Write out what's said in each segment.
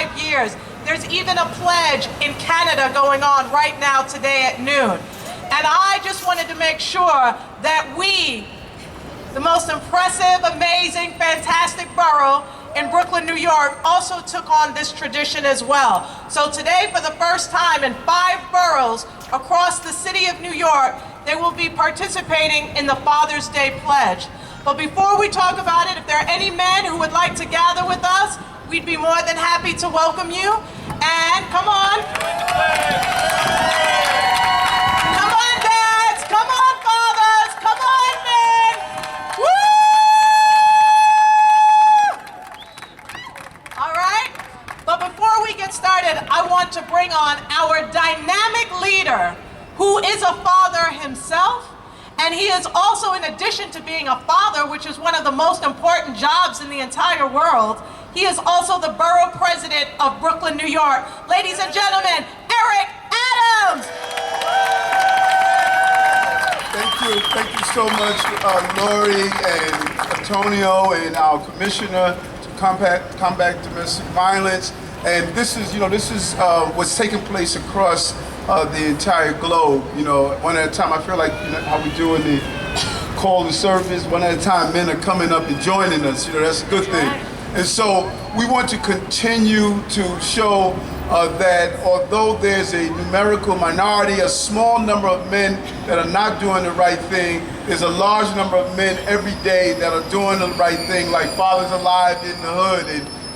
5 years. There's even a pledge in Canada going on right now today at noon. And I just wanted to make sure that we, the most impressive, amazing, fantastic borough in Brooklyn, New York, also took on this tradition as well. So today, for the first time in 5 boroughs across the city of New York, they will be participating in the Father's Day Pledge. But before we talk about it, if there are any men who would like to gather with us, we'd be more than happy to welcome you. And come on. Come on, dads. Come on, fathers. Come on, men. Woo! All right. But before we get started, I want to bring on our dynamic leader, who is a father himself. And he is also, in addition to being a father, which is one of the most important jobs in the entire world, he is also the borough president of Brooklyn, New York. Ladies and gentlemen, Eric Adams! Thank you so much, Laurie and Antonio and our commissioner to combat domestic violence. And this is what's taking place across the entire globe. One at a time. I feel like how we do in the call to service. One at a time, men are coming up and joining us. That's a good thing. And so we want to continue to show that although there's a numerical minority, a small number of men that are not doing the right thing, there's a large number of men every day that are doing the right thing, like Fathers Alive in the Hood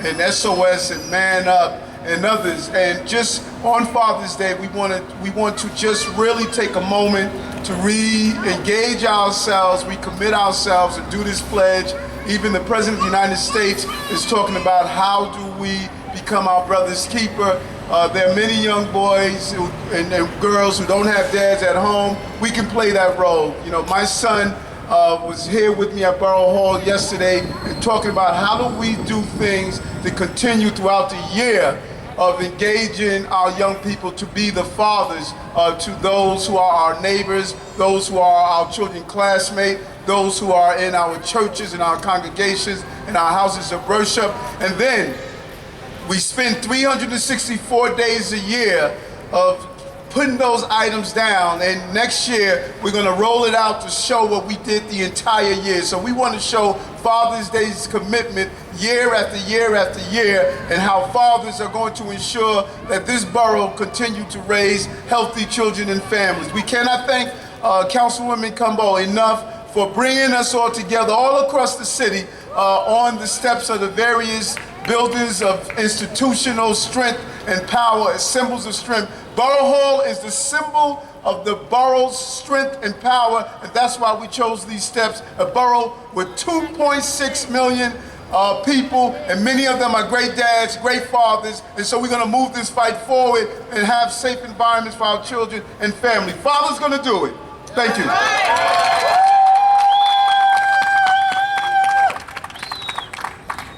and SOS and Man Up and others. And just on Father's Day, we want to just really take a moment to re-engage ourselves, recommit ourselves, and do this pledge. Even the President of the United States is talking about how do we become our brother's keeper. There are many young boys and girls who don't have dads at home. We can play that role. My son was here with me at Borough Hall yesterday and talking about how do we do things to continue throughout the year of engaging our young people to be the fathers to those who are our neighbors, those who are our children's classmates, those who are in our churches and our congregations and our houses of worship. And then we spend 364 days a year of putting those items down, and next year we're going to roll it out to show what we did the entire year. So we want to show Father's Day's commitment year after year after year, and how fathers are going to ensure that this borough continue to raise healthy children and families. We cannot thank Councilwoman Cumbo enough for bringing us all together all across the city on the steps of the various buildings of institutional strength and power as symbols of strength. Borough Hall is the symbol of the borough's strength and power, and that's why we chose these steps. A borough with 2.6 million people, and many of them are great dads, great fathers, and so we're going to move this fight forward and have safe environments for our children and family. Father's going to do it. Thank you.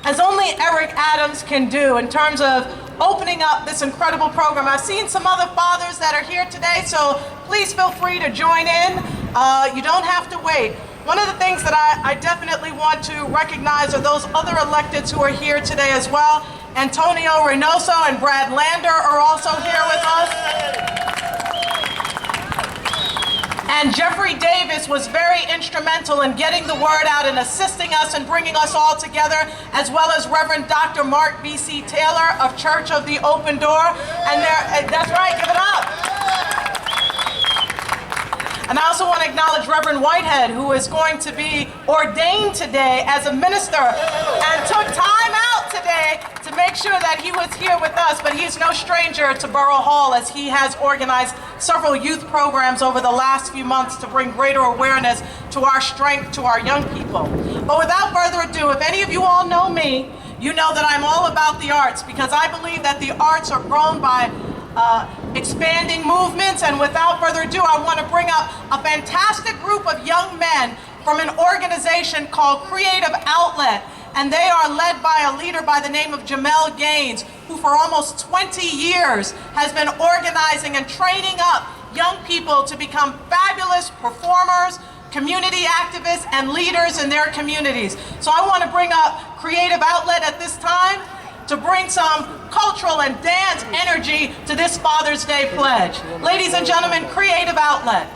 As only Eric Adams can do in terms of opening up this incredible program. I've seen some other fathers that are here today, so please feel free to join in. You don't have to wait. One of the things that I definitely want to recognize are those other electeds who are here today as well. Antonio Reynoso and Brad Lander are also here with us. And Jeffrey Davis was very instrumental in getting the word out and assisting us and bringing us all together, as well as Reverend Dr. Mark B.C. Taylor of Church of the Open Door. And that's right, give it up. And I also want to acknowledge Reverend Whitehead, who is going to be ordained today as a minister and took time out today to make sure that he was here with us. But he's no stranger to Borough Hall, as he has organized several youth programs over the last few months to bring greater awareness to our strength, to our young people. But without further ado, if any of you all know me, you know that I'm all about the arts, because I believe that the arts are grown by expanding movements. And without further ado, I want to bring up a fantastic group of young men from an organization called Creative Outlet. And they are led by a leader by the name of Jamel Gaines, who for almost 20 years has been organizing and training up young people to become fabulous performers, community activists, and leaders in their communities. So I want to bring up Creative Outlet at this time to bring some cultural and dance energy to this Father's Day pledge. Ladies and gentlemen, Creative Outlet.